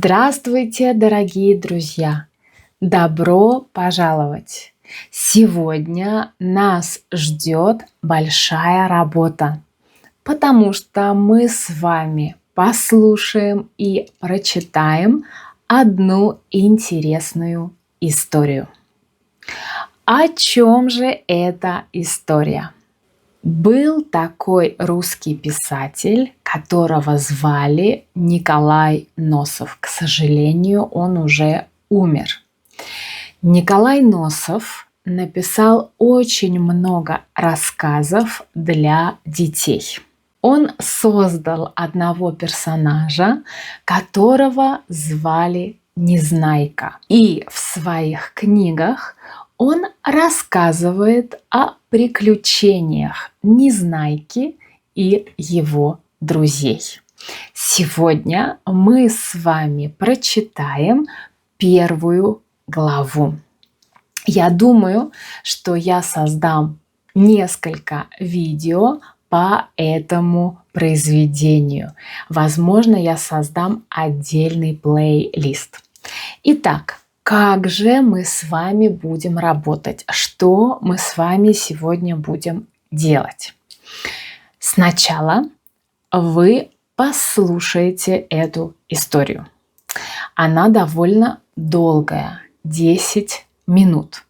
Здравствуйте, дорогие друзья! Добро пожаловать! Сегодня нас ждет большая работа, потому что мы с вами послушаем и прочитаем одну интересную историю. О чем же эта история? Был такой русский писатель, которого звали Николай Носов. К сожалению, он уже умер. Николай Носов написал очень много рассказов для детей. Он создал одного персонажа, которого звали Незнайка. И в своих книгах он рассказывает о приключениях Незнайки и его друзей. Сегодня мы с вами прочитаем первую главу. Я думаю, что я создам несколько видео по этому произведению. Возможно, я создам отдельный плейлист. Итак, как же мы с вами будем работать? Что мы с вами сегодня будем делать? Сначала вы послушаете эту историю. Она довольно долгая, 10 минут.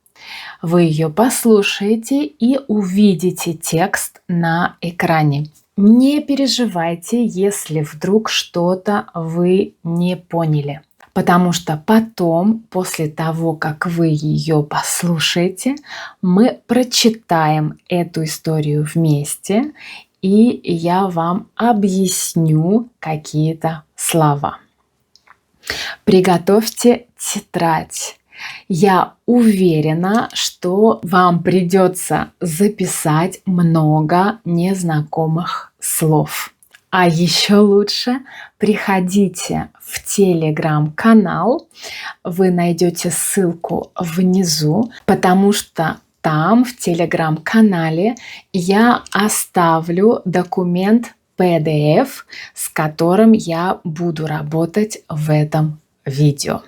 Вы ее послушаете и увидите текст на экране. Не переживайте, если вдруг что-то вы не поняли. Потому что потом, после того, как вы ее послушаете, мы прочитаем эту историю вместе, и я вам объясню какие-то слова. Приготовьте тетрадь. Я уверена, что вам придется записать много незнакомых слов. А еще лучше приходите в телеграм-канал, вы найдете ссылку внизу, потому что там, в телеграм-канале, я оставлю документ PDF, с которым я буду работать в этом видео.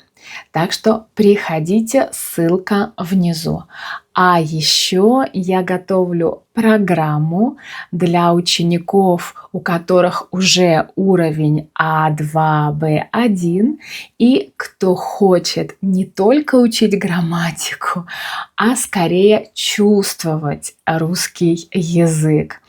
Так что приходите, ссылка внизу. А еще я готовлю программу для учеников, у которых уже уровень А2, Б1, и кто хочет не только учить грамматику, а скорее чувствовать русский язык.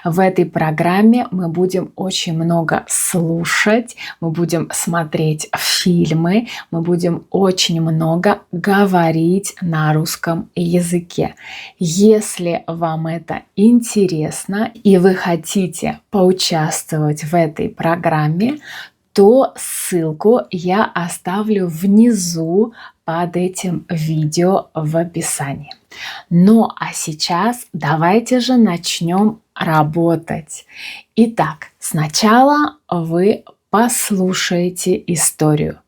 В этой программе мы будем очень много слушать, мы будем смотреть фильмы, мы будем очень много говорить на русском языке. Если вам это интересно и вы хотите поучаствовать в этой программе, то ссылку я оставлю внизу под этим видео в описании. Ну а сейчас давайте же начнем работать. Итак, сначала вы послушаете историю.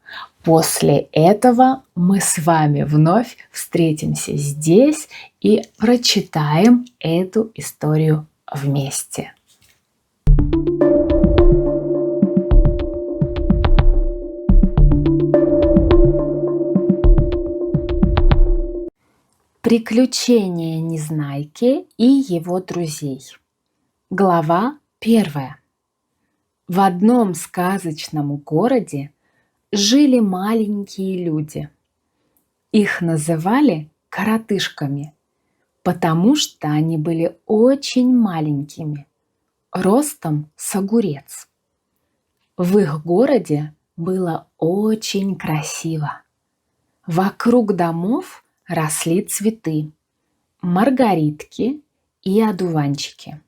После этого мы с вами вновь встретимся здесь и прочитаем эту историю вместе. Приключения Незнайки и его друзей. Глава 1. В одном сказочном городе жили маленькие люди. Их называли коротышками, потому что они были очень маленькими, ростом с огурец. В их городе было очень красиво. Вокруг домов росли цветы, маргаритки и одуванчики.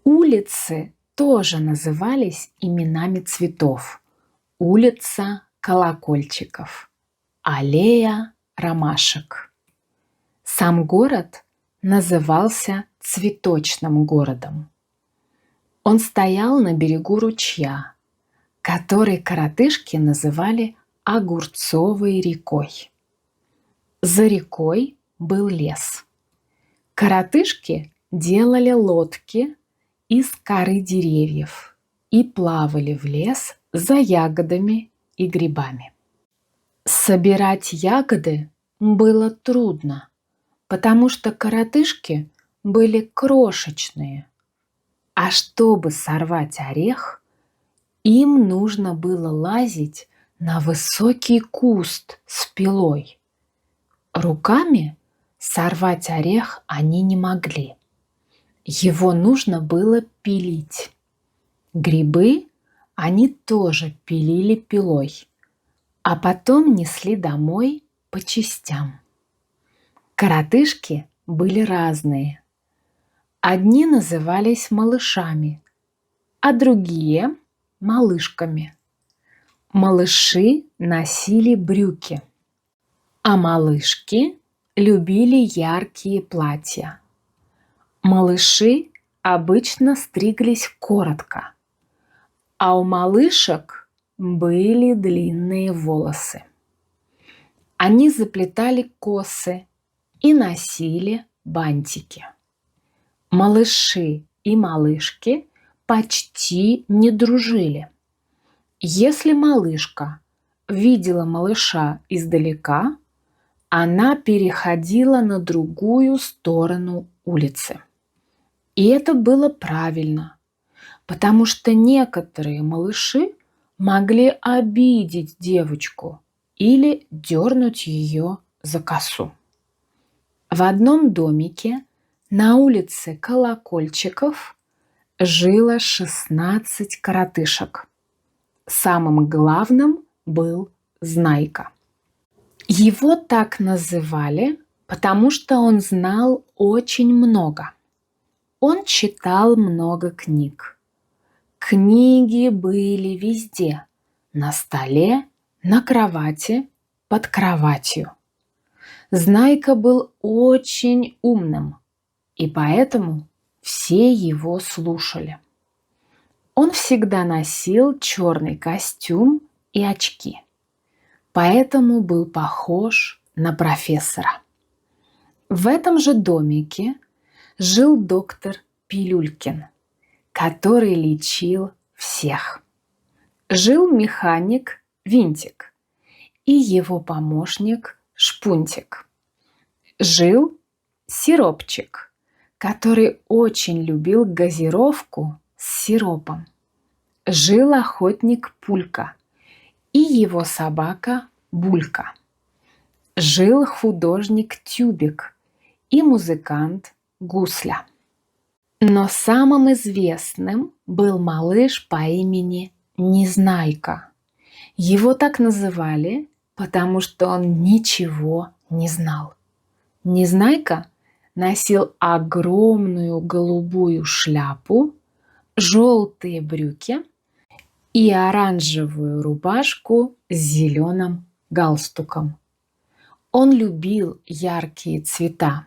Улицы тоже назывались именами цветов. Улица колокольчиков, аллея ромашек. Сам город назывался цветочным городом. Он стоял на берегу ручья, который коротышки называли Огурцовой рекой. За рекой был лес. Коротышки делали лодки из коры деревьев и плавали в лес за ягодами и грибами. Собирать ягоды было трудно, потому что коротышки были крошечные, а чтобы сорвать орех, им нужно было лазить на высокий куст с пилой. Руками сорвать орех они не могли. Его нужно было пилить. Грибы они тоже пилили пилой, а потом несли домой по частям. Коротышки были разные. Одни назывались малышами, а другие – малышками. Малыши носили брюки, а малышки любили яркие платья. Малыши обычно стриглись коротко, а у малышек были длинные волосы. Они заплетали косы и носили бантики. Малыши и малышки почти не дружили. Если малышка видела малыша издалека, она переходила на другую сторону улицы. И это было правильно, потому что некоторые малыши могли обидеть девочку или дернуть ее за косу. В одном домике на улице Колокольчиков жило 16 коротышек. Самым главным был Знайка. Его так называли, потому что он знал очень много. Он читал много книг. Книги были везде: на столе, на кровати, под кроватью. Знайка был очень умным, и поэтому все его слушали. Он всегда носил черный костюм и очки, поэтому был похож на профессора. В этом же домике жил доктор Пилюлькин, который лечил всех. Жил механик Винтик и его помощник Шпунтик. Жил Сиропчик, который очень любил газировку с сиропом. Жил охотник Пулька и его собака Булька. Жил художник Тюбик и музыкант Гусля. Но самым известным был малыш по имени Незнайка. Его так называли, потому что он ничего не знал. Незнайка носил огромную голубую шляпу, желтые брюки и оранжевую рубашку с зеленым галстуком. Он любил яркие цвета.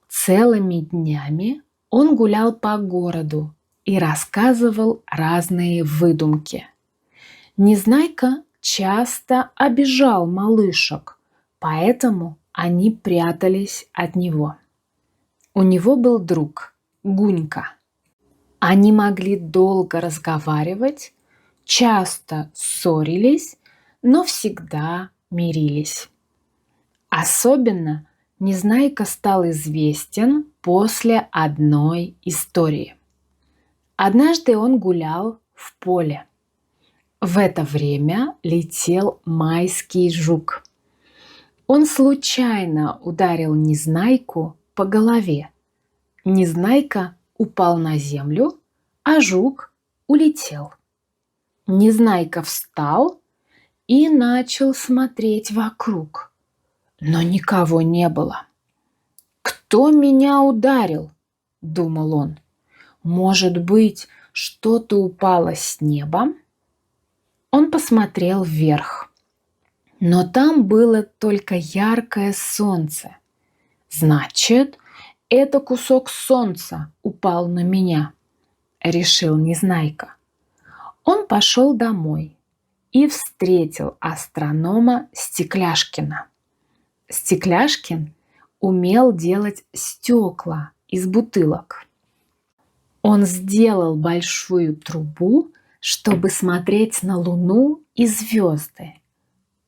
Целыми днями он гулял по городу и рассказывал разные выдумки. Незнайка часто обижал малышек, поэтому они прятались от него. У него был друг Гунька. Они могли долго разговаривать, часто ссорились, но всегда мирились. Особенно Незнайка стал известен после одной истории. Однажды он гулял в поле. В это время летел майский жук. Он случайно ударил Незнайку по голове. Незнайка упал на землю, а жук улетел. Незнайка встал и начал смотреть вокруг, но никого не было. «Кто меня ударил?» – думал он. «Может быть, что-то упало с неба?» Он посмотрел вверх, но там было только яркое солнце. «Значит, это кусок солнца упал на меня», – решил Незнайка. Он пошел домой и встретил астронома Стекляшкина. Стекляшкин умел делать стекла из бутылок. Он сделал большую трубу чтобы смотреть на Луну и звезды.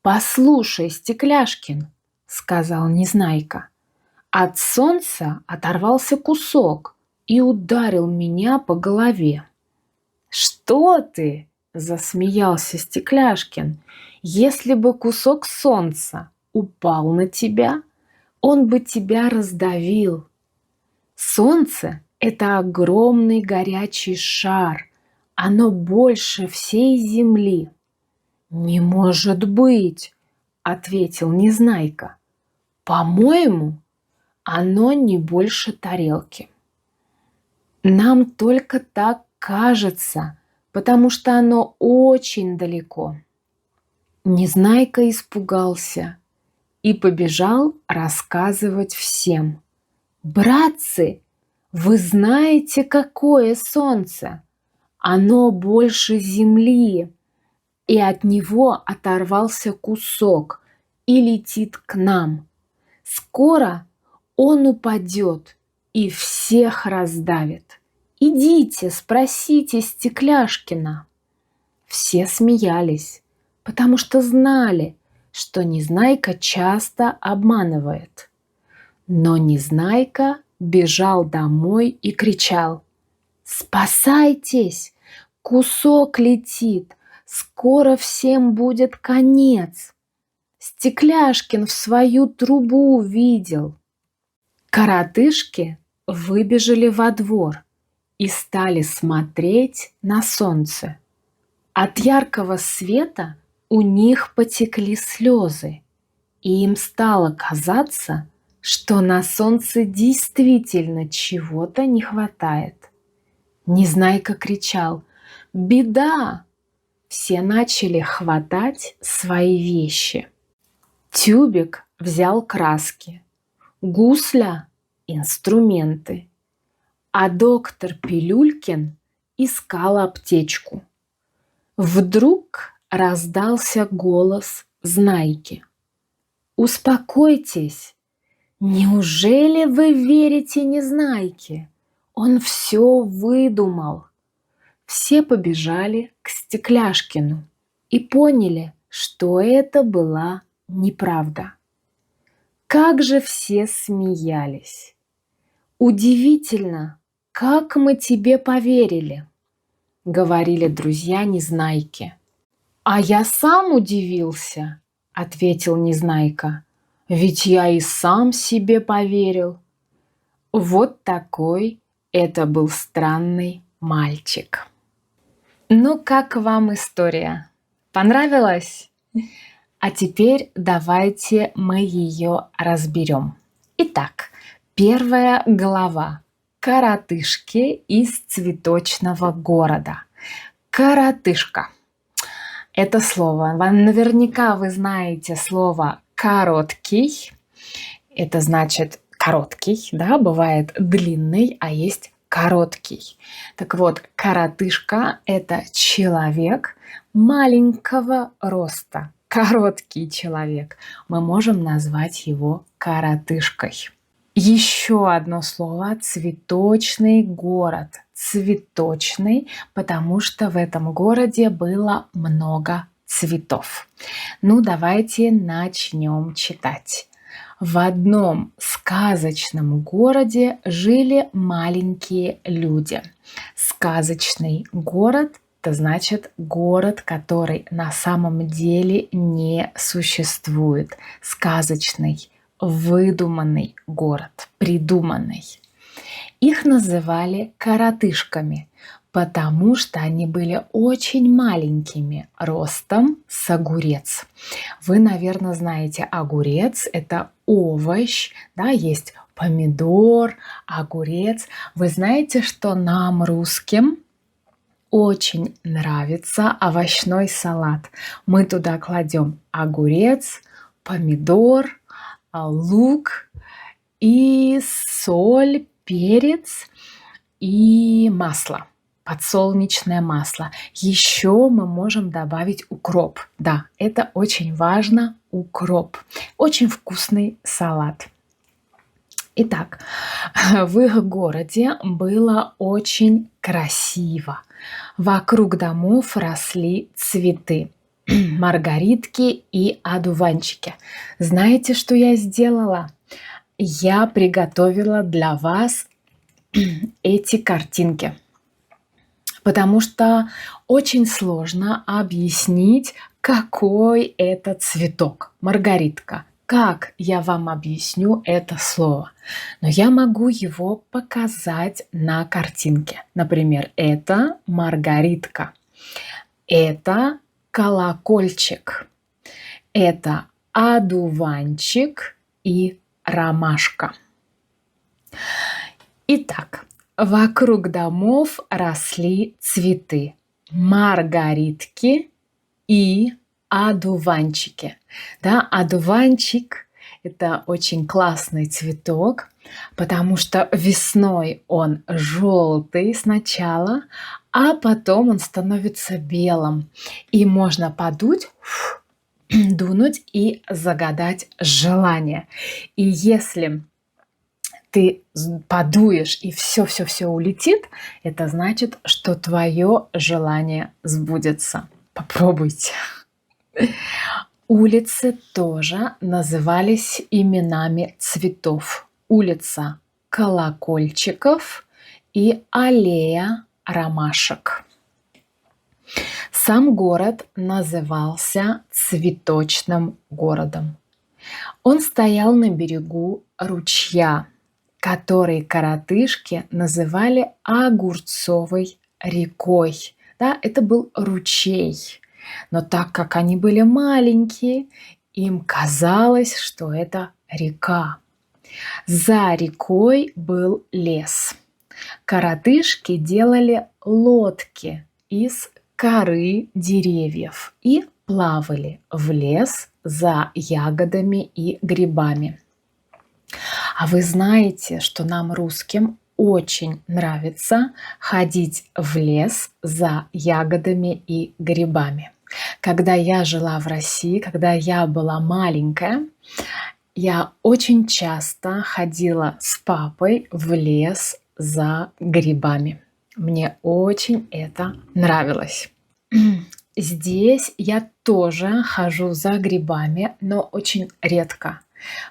«Послушай, Стекляшкин», — сказал Незнайка, — «от солнца оторвался кусок и ударил меня по голове». «Что ты?» — засмеялся Стекляшкин. «Если бы кусок солнца упал на тебя, он бы тебя раздавил. Солнце — это огромный горячий шар, оно больше всей Земли». «Не может быть!» — ответил Незнайка. «По-моему, оно не больше тарелки». «Нам только так кажется, потому что оно очень далеко». Незнайка испугался и побежал рассказывать всем. «Братцы, вы знаете, какое солнце? Оно больше Земли, и от него оторвался кусок и летит к нам. Скоро он упадет и всех раздавит. Идите, спросите Стекляшкина». Все смеялись, потому что знали, что Незнайка часто обманывает. Но Незнайка бежал домой и кричал: «Спасайтесь! Кусок летит! Скоро всем будет конец! Стекляшкин в свою трубу видел!» Коротышки выбежали во двор и стали смотреть на солнце. От яркого света у них потекли слезы, и им стало казаться, что на солнце действительно чего-то не хватает. Незнайка кричал: «Беда!» Все начали хватать свои вещи. Тюбик взял краски, Гусля – инструменты, а доктор Пилюлькин искал аптечку. Вдруг раздался голос Знайки: «Успокойтесь! Неужели вы верите Незнайке? Он все выдумал». Все побежали к Стекляшкину и поняли, что это была неправда. Как же все смеялись! «Удивительно, как мы тебе поверили», — говорили друзья Незнайки. «А я сам удивился», — ответил Незнайка, — «ведь я и сам себе поверил». Вот такой это был странный мальчик. Ну, как вам история? Понравилась? А теперь давайте мы ее разберем. Итак, первая глава. Коротышки из цветочного города. Коротышка. Это слово. Наверняка вы знаете слово «короткий». Это значит короткий, да, бывает длинный, а есть короткий. Так вот, коротышка – это человек маленького роста, короткий человек. Мы можем назвать его коротышкой. Еще одно слово – цветочный город. Цветочный, потому что в этом городе было много цветов. Ну, давайте начнем читать. В одном сказочном городе жили маленькие люди. Сказочный город – это значит город, который на самом деле не существует. Сказочный, выдуманный город, придуманный. Их называли коротышками, потому что они были очень маленькими, ростом с огурец. Вы, наверное, знаете, огурец – это овощ, да, есть помидор, огурец. Вы знаете, что нам, русским, очень нравится овощной салат. Мы туда кладем огурец, помидор, лук и соль, перец и масло, подсолнечное масло. Еще мы можем добавить укроп. Да, это очень важно, укроп. Очень вкусный салат. Итак, в их городе было очень красиво. Вокруг домов росли цветы, маргаритки и одуванчики. Знаете, что я сделала? Я приготовила для вас эти картинки, потому что очень сложно объяснить, какой это цветок, маргаритка. Как я вам объясню это слово? Но я могу его показать на картинке. Например, это маргаритка, это колокольчик, это одуванчик и ромашка. Итак, вокруг домов росли цветы, маргаритки и одуванчики. Да, одуванчик – это очень классный цветок, потому что весной он желтый сначала, а потом он становится белым. И можно подуть, дунуть и загадать желание. И если ты подуешь и все улетит, это значит, что твое желание сбудется. Попробуйте. Улицы тоже назывались именами цветов. Улица колокольчиков и аллея ромашек. Сам город назывался цветочным городом. Он стоял на берегу ручья, который коротышки называли Огурцовой рекой. Да, это был ручей. Но так как они были маленькие, им казалось, что это река. За рекой был лес. Коротышки делали лодки из коры деревьев и плавали в лес за ягодами и грибами. А вы знаете, что нам, русским, очень нравится ходить в лес за ягодами и грибами. Когда я жила в России, когда я была маленькая, я очень часто ходила с папой в лес за грибами. Мне очень это нравилось. Здесь я тоже хожу за грибами, но очень редко,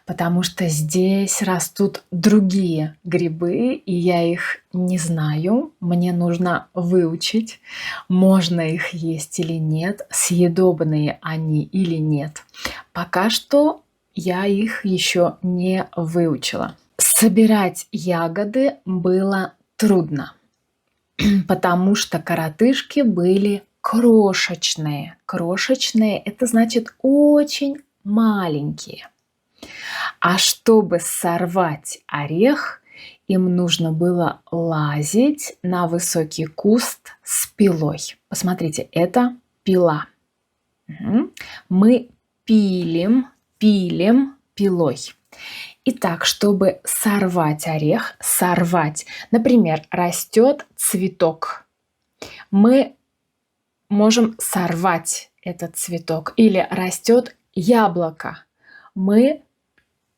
потому что здесь растут другие грибы, и я их не знаю. Мне нужно выучить, можно их есть или нет, съедобные они или нет. Пока что я их еще не выучила. Собирать ягоды было трудно, потому что коротышки были крошечные. Крошечные – это значит очень маленькие. А чтобы сорвать орех, им нужно было лазить на высокий куст с пилой. Посмотрите, это пила. Мы пилим пилой. Итак, чтобы сорвать орех, например, растет цветок, мы можем сорвать этот цветок. Или растет яблоко, мы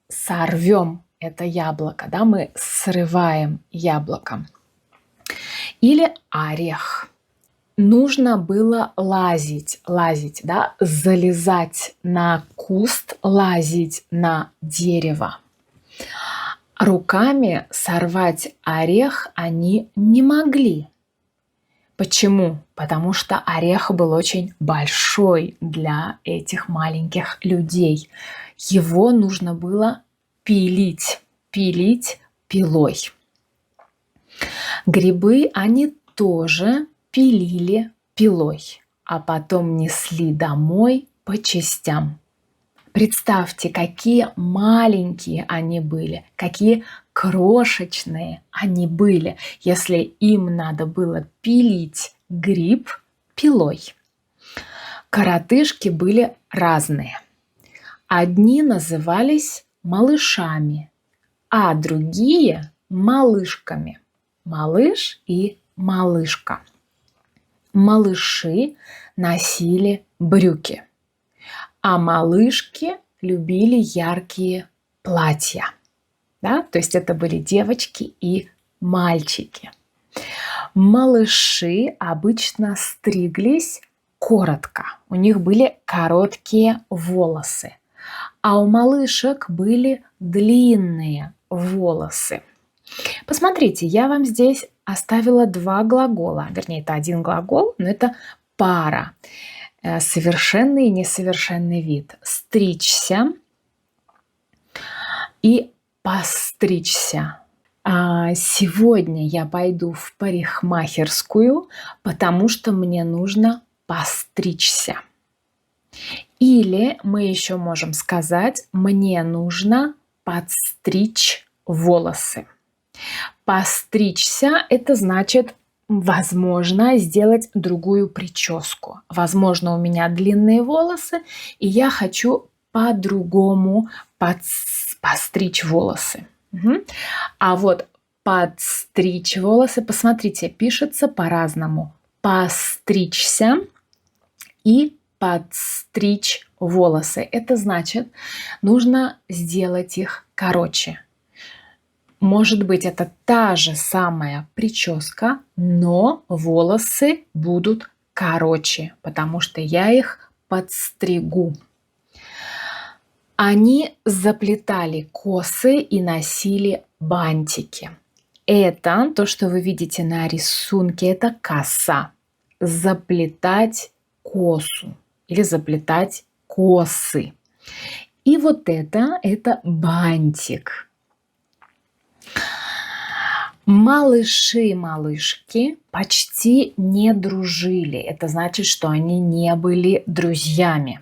сорвем это яблоко, да, мы срываем яблоко. Или орех. Нужно было лазить, да, залезать на куст, лазить на дерево. Руками сорвать орех они не могли. Почему? Потому что орех был очень большой для этих маленьких людей. Его нужно было пилить пилой. Грибы они тоже пилили пилой, а потом несли домой по частям. Представьте, какие маленькие они были, какие крошечные они были, если им надо было пилить гриб пилой. Коротышки были разные. Одни назывались малышами, а другие – малышками. Малыш и малышка. Малыши носили брюки, а малышки любили яркие платья. Да? То есть это были девочки и мальчики. Малыши обычно стриглись коротко. У них были короткие волосы. А у малышек были длинные волосы. Посмотрите, я вам здесь оставила два глагола. Вернее, это один глагол, но это пара. Совершенный и несовершенный вид. Стричься и постричься. Сегодня я пойду в парикмахерскую, потому что мне нужно постричься. Или мы еще можем сказать, мне нужно подстричь волосы. Постричься – это значит, возможно, сделать другую прическу. Возможно, у меня длинные волосы, и я хочу по-другому постричь волосы. А вот подстричь волосы, посмотрите, пишется по-разному. Постричься и подстричь волосы. Это значит, нужно сделать их короче. Может быть, это та же самая прическа, но волосы будут короче, потому что я их подстригу. Они заплетали косы и носили бантики. Это то, что вы видите на рисунке, это коса. Заплетать косу или заплетать косы. И вот это бантик. Малыши и малышки почти не дружили. Это значит, что они не были друзьями.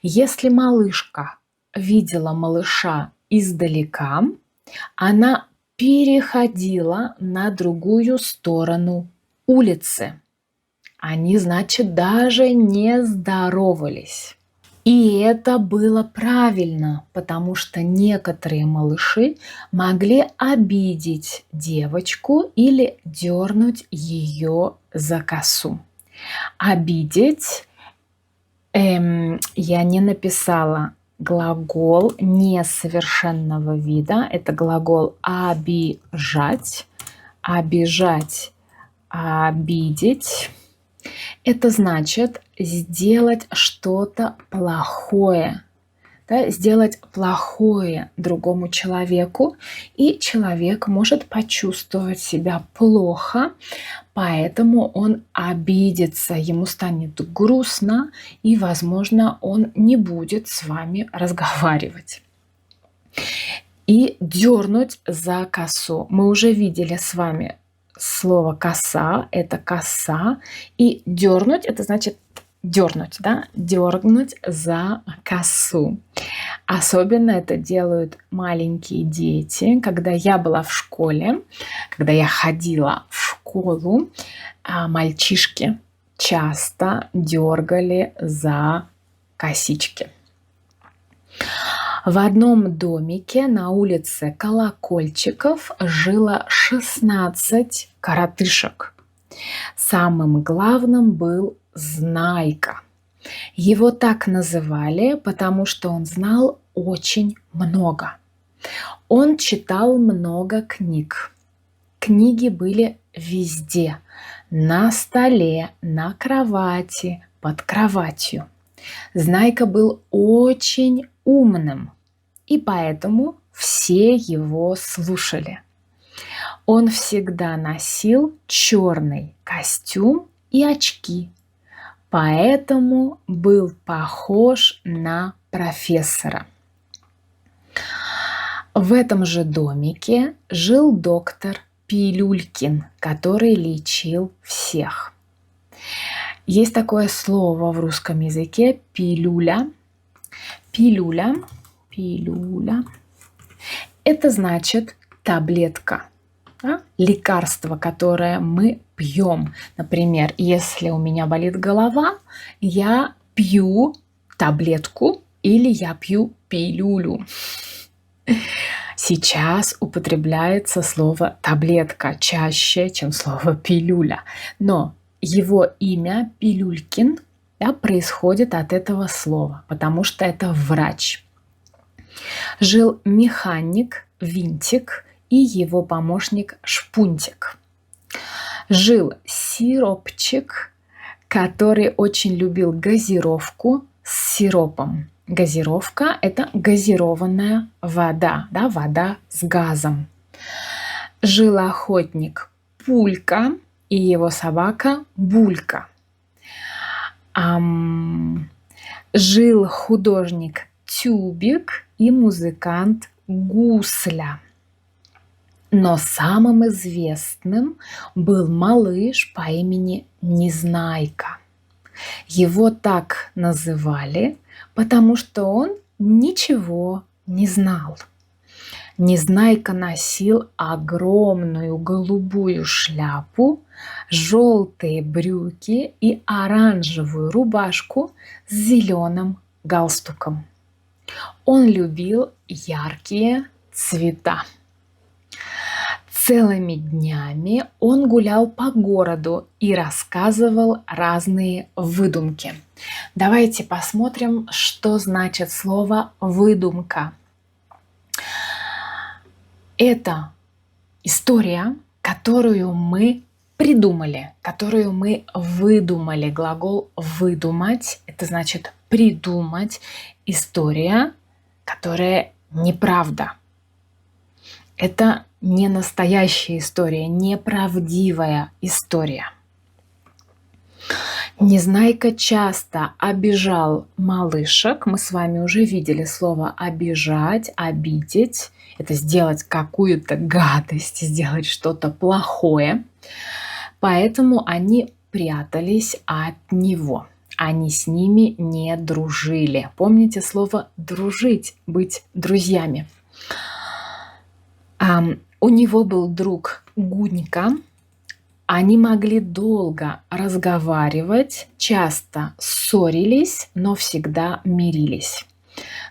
Если малышка видела малыша издалека, она переходила на другую сторону улицы. Они, значит, даже не здоровались. И это было правильно, потому что некоторые малыши могли обидеть девочку или дернуть ее за косу. Обидеть, я не написала глагол несовершенного вида. Это глагол обижать, обижать, обидеть. Это значит сделать что-то плохое, да, сделать плохое другому человеку, и человек может почувствовать себя плохо, поэтому он обидится, ему станет грустно, и, возможно, он не будет с вами разговаривать. И дернуть за косу. Мы уже видели с вами слово коса, это коса, и дернуть, это значит дернуть, да, дернуть за косу. Особенно это делают маленькие дети. Когда я была в школе, когда я ходила в школу, мальчишки часто дергали за косички. В одном домике на улице Колокольчиков жило 16 коротышек. Самым главным был Знайка. Его так называли, потому что он знал очень много. Он читал много книг. Книги были везде. На столе, на кровати, под кроватью. Знайка был очень умным, и поэтому все его слушали. Он всегда носил черный костюм и очки, поэтому был похож на профессора. В этом же домике жил доктор Пилюлькин, который лечил всех. Есть такое слово в русском языке – пилюля. Пилюля. Это значит таблетка, да? Лекарство, которое мы пьем. Например, если у меня болит голова, я пью таблетку или я пью пилюлю. Сейчас употребляется слово таблетка чаще, чем слово пилюля. Но его имя Пилюлькин, да, происходит от этого слова, потому что это врач. Жил механик Винтик и его помощник Шпунтик. Жил сиропчик, который очень любил газировку с сиропом. Газировка – это газированная вода, да, вода с газом. Жил охотник Пулька и его собака Булька. Жил художник Тюбик и музыкант Гусля. Но самым известным был малыш по имени Незнайка. Его так называли, потому что он ничего не знал. Незнайка носил огромную голубую шляпу, желтые брюки и оранжевую рубашку с зеленым галстуком. Он любил яркие цвета. Целыми днями он гулял по городу и рассказывал разные выдумки. Давайте посмотрим, что значит слово «выдумка». Это история, которую мы придумали, которую мы выдумали. Глагол «выдумать» – это значит придумать. История, которая неправда. Это не настоящая история, неправдивая история. Незнайка часто обижал малышек. Мы с вами уже видели слово «обижать», «обидеть». Это сделать какую-то гадость, сделать что-то плохое. Поэтому они прятались от него. Они с ними не дружили. Помните слово «дружить», быть друзьями. У него был друг Гунька. Они могли долго разговаривать, часто ссорились, но всегда мирились.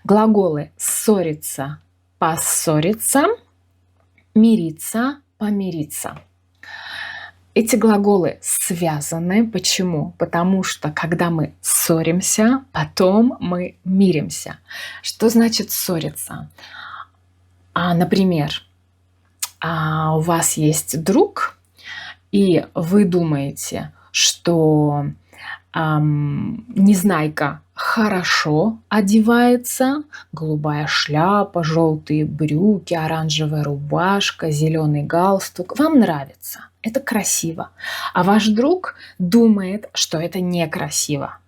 Глаголы «ссориться», «поссориться», «мириться», «помириться». Эти глаголы связаны. Почему? Потому что когда мы ссоримся, потом мы миримся. Что значит ссориться? Например, у вас есть друг, и вы думаете, что Незнайка хорошо одевается, голубая шляпа, желтые брюки, оранжевая рубашка, зеленый галстук. Вам нравится, это красиво. А ваш друг думает, что это некрасиво,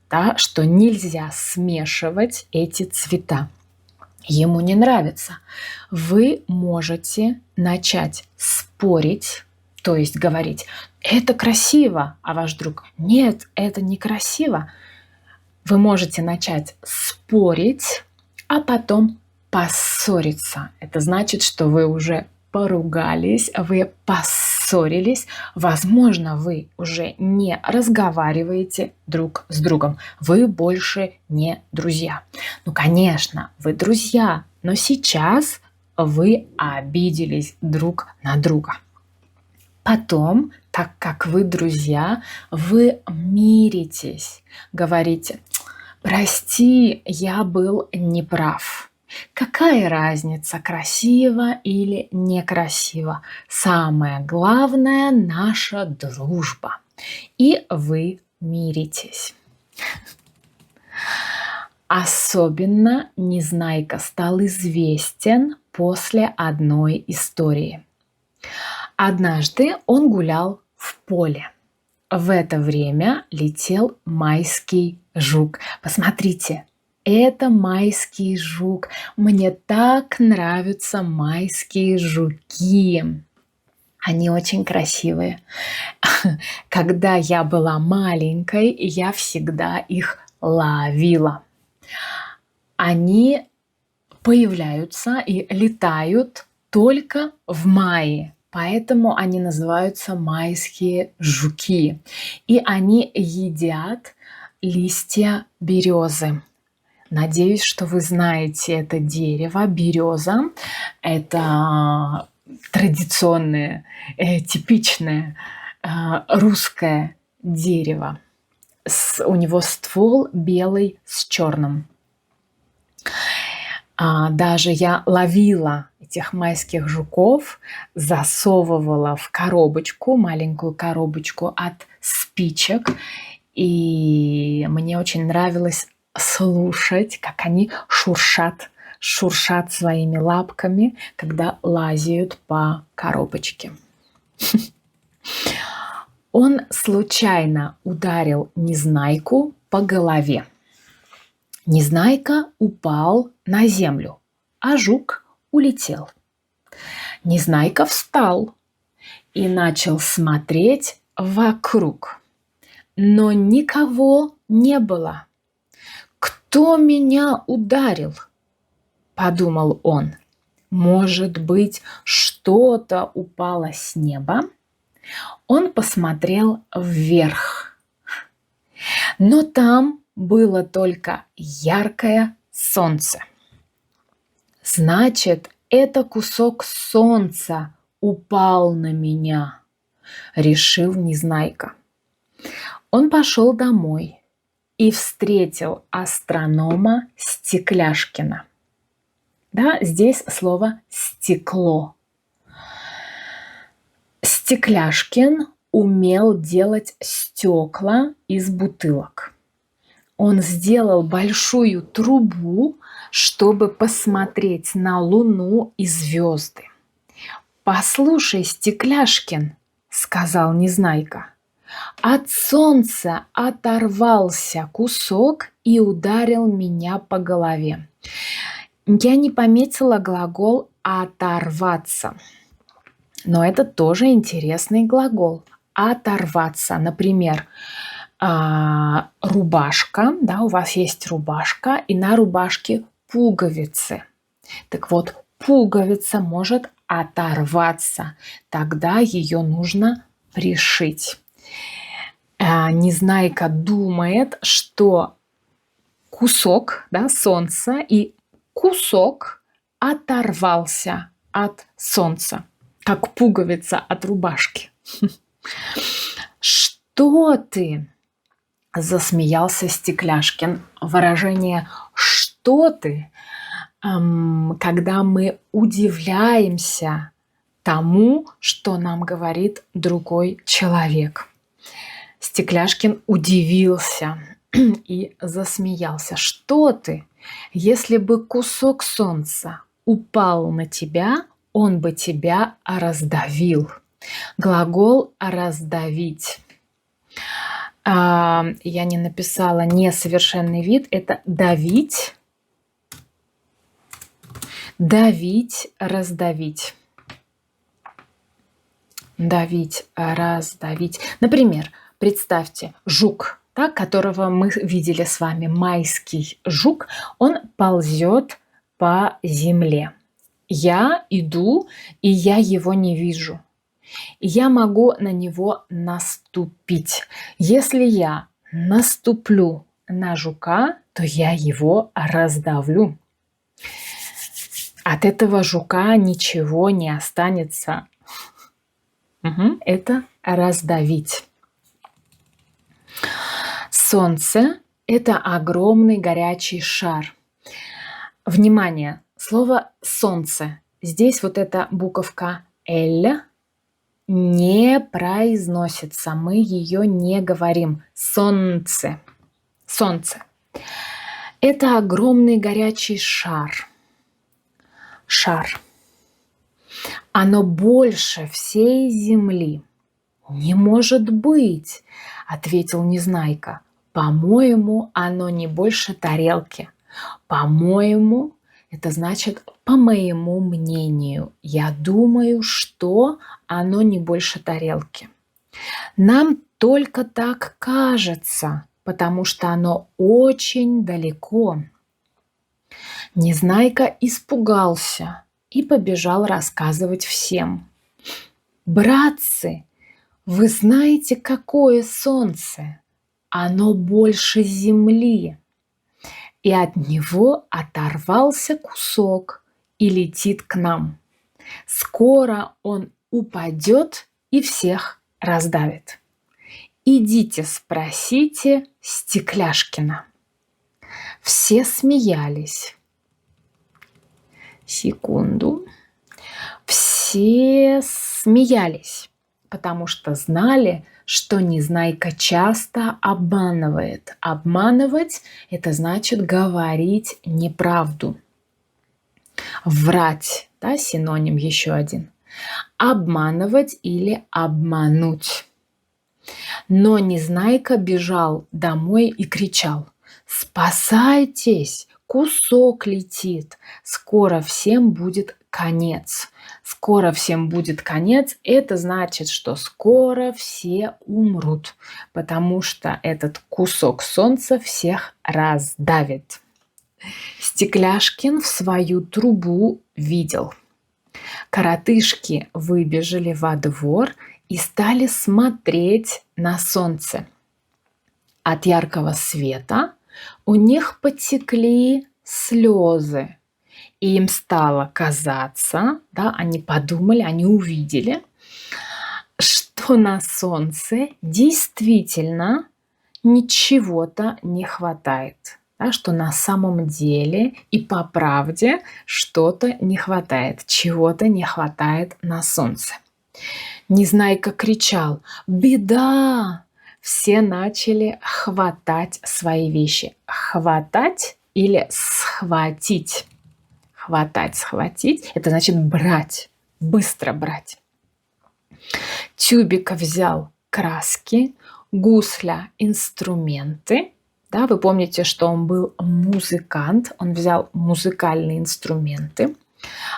да, что нельзя смешивать эти цвета. Ему не нравится. Вы можете начать спорить, то есть говорить: это красиво, а ваш друг: нет, это некрасиво. Вы можете начать спорить, а потом поссориться. Это значит, что вы уже поругались, вы поссорились. Возможно, вы уже не разговариваете друг с другом. Вы больше не друзья. Ну, конечно, вы друзья, но сейчас вы обиделись друг на друга. Потом, так как вы друзья, вы миритесь, говорите: прости, я был неправ. Какая разница, красиво или некрасиво? Самое главное – наша дружба. И вы миритесь. Особенно Незнайка стал известен после одной истории. Однажды он гулял в поле. В это время летел майский жук. Посмотрите, это майский жук. Мне так нравятся майские жуки. Они очень красивые. Когда я была маленькой, я всегда их ловила. Они появляются и летают только в мае. Поэтому они называются майские жуки. И они едят листья березы. Надеюсь, что вы знаете это дерево. Береза – это традиционное, типичное русское дерево. У него ствол белый с черным. Даже я ловила этих майских жуков, засовывала в коробочку, маленькую коробочку от спичек, и мне очень нравилось слушать, как они шуршат своими лапками, когда лазят по коробочке. Он случайно ударил Незнайку по голове. Незнайка упал на землю, а жук улетел. Незнайка встал и начал смотреть вокруг, но никого не было. «Кто меня ударил?» – подумал он. «Может быть, что-то упало с неба?» Он посмотрел вверх, но там было только яркое солнце. «Значит, это кусок солнца упал на меня», – решил Незнайка. Он пошел домой и встретил астронома Стекляшкина. Да, здесь слово «стекло». Стекляшкин умел делать стекла из бутылок. Он сделал большую трубу, чтобы посмотреть на Луну и звезды. «Послушай, Стекляшкин, — сказал Незнайка, — от солнца оторвался кусок и ударил меня по голове». Я не пометила глагол «оторваться», но это тоже интересный глагол. Оторваться, например, рубашка, да, у вас есть рубашка, и на рубашке пуговицы. Так вот, пуговица может оторваться, тогда ее нужно пришить. Незнайка думает, что кусок, да, солнца и кусок оторвался от солнца, как пуговица от рубашки. «Что ты?» – засмеялся Стекляшкин. Выражение «что ты», когда мы удивляемся тому, что нам говорит другой человек. Стекляшкин удивился и засмеялся. «Что ты? Если бы кусок солнца упал на тебя, он бы тебя раздавил». Глагол «раздавить». Я не написала несовершенный вид. Это давить, давить, раздавить. Давить, раздавить. Например, представьте, жук, да, которого мы видели с вами, майский жук, он ползет по земле. Я иду, и я его не вижу. Я могу на него наступить. Если я наступлю на жука, то я его раздавлю. От этого жука ничего не останется. Это раздавить. Солнце – это огромный горячий шар. Внимание, слово «солнце». Здесь вот эта буковка «л» не произносится, мы ее не говорим. Солнце. Солнце. Это огромный горячий шар. Шар. Оно больше всей земли. Не может быть, ответил Незнайка. По-моему, оно не больше тарелки. По-моему, это значит, по моему мнению. Я думаю, что оно не больше тарелки. Нам только так кажется, потому что оно очень далеко. Незнайка испугался и побежал рассказывать всем. «Братцы, вы знаете, какое солнце? Оно больше земли». И от него оторвался кусок и летит к нам. Скоро он упадет и всех раздавит. Идите спросите Стекляшкина. Все смеялись. Секунду. Все смеялись, потому что знали, что Незнайка часто обманывает. Обманывать – это значит говорить неправду. Врать, да, синоним еще один. Обманывать или обмануть. Но Незнайка бежал домой и кричал: «Спасайтесь! Кусок летит! Скоро всем будет конец!» Скоро всем будет конец – это значит, что скоро все умрут, потому что этот кусок солнца всех раздавит. Стекляшкин в свою трубу видел. Коротышки выбежали во двор и стали смотреть на солнце. От яркого света у них потекли слезы. И им стало казаться, да, они подумали, они увидели, что на солнце действительно ничего-то не хватает. Да, что на самом деле и по правде что-то не хватает, чего-то не хватает на солнце. Незнайка кричал: «Беда!» Все начали хватать свои вещи. Хватать или схватить? Хватать, схватить – это значит брать, быстро брать. Тюбик взял краски, Гусля – инструменты. Да, вы помните, что он был музыкант, он взял музыкальные инструменты.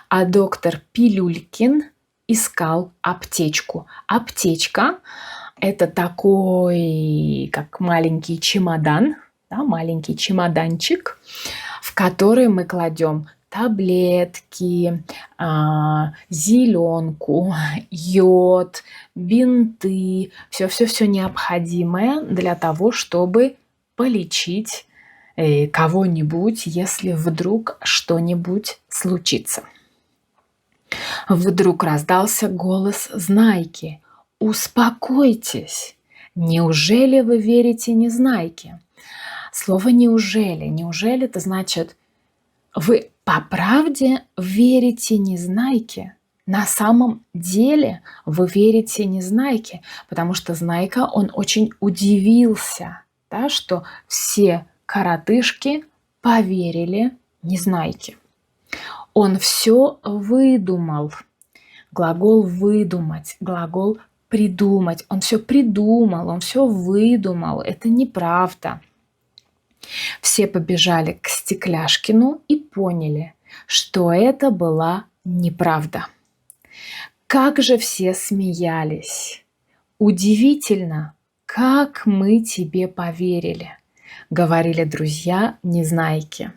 А доктор Пилюлькин искал аптечку. Аптечка – это такой, как маленький чемодан, да, маленький чемоданчик, в который мы кладем таблетки, зеленку, йод, бинты, все необходимое для того, чтобы полечить кого-нибудь, если вдруг что-нибудь случится. Вдруг раздался голос Знайки: «Успокойтесь! Неужели вы верите Незнайке?» Слово «неужели». «Неужели» – это значит, вы по правде верите Незнайке? На самом деле вы верите Незнайке, потому что Знайка, он очень удивился, да, что все коротышки поверили Незнайке. Он все выдумал. Глагол «выдумать», глагол «придумать». Он все придумал, он все выдумал. Это неправда. Все побежали к Стекляшкину и поняли, что это была неправда. Как же все смеялись! «Удивительно, как мы тебе поверили», — говорили друзья Незнайки.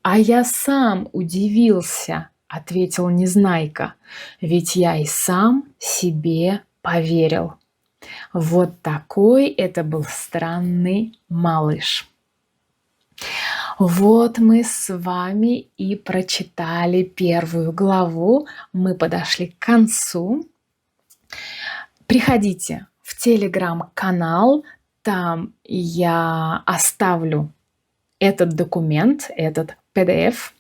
«А я сам удивился», — ответил Незнайка, «ведь я и сам себе поверил». Вот такой это был странный малыш. Вот мы с вами и прочитали первую главу. Мы подошли к концу. Приходите в телеграм-канал, там я оставлю этот документ, этот PDF,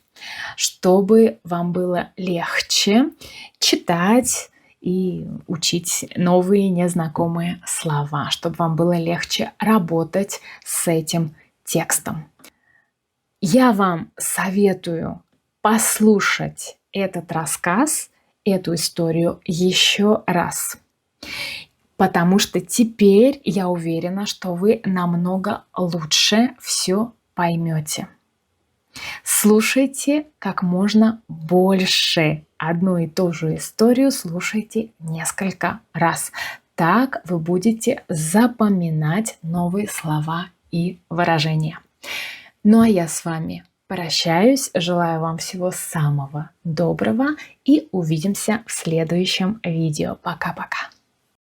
чтобы вам было легче читать и учить новые незнакомые слова, чтобы вам было легче работать с этим текстом. Я вам советую послушать этот рассказ, эту историю еще раз, потому что теперь я уверена, что вы намного лучше все поймете. Слушайте как можно больше. Одну и ту же историю слушайте несколько раз. Так вы будете запоминать новые слова и выражения. Ну а я с вами прощаюсь, желаю вам всего самого доброго и увидимся в следующем видео. Пока-пока.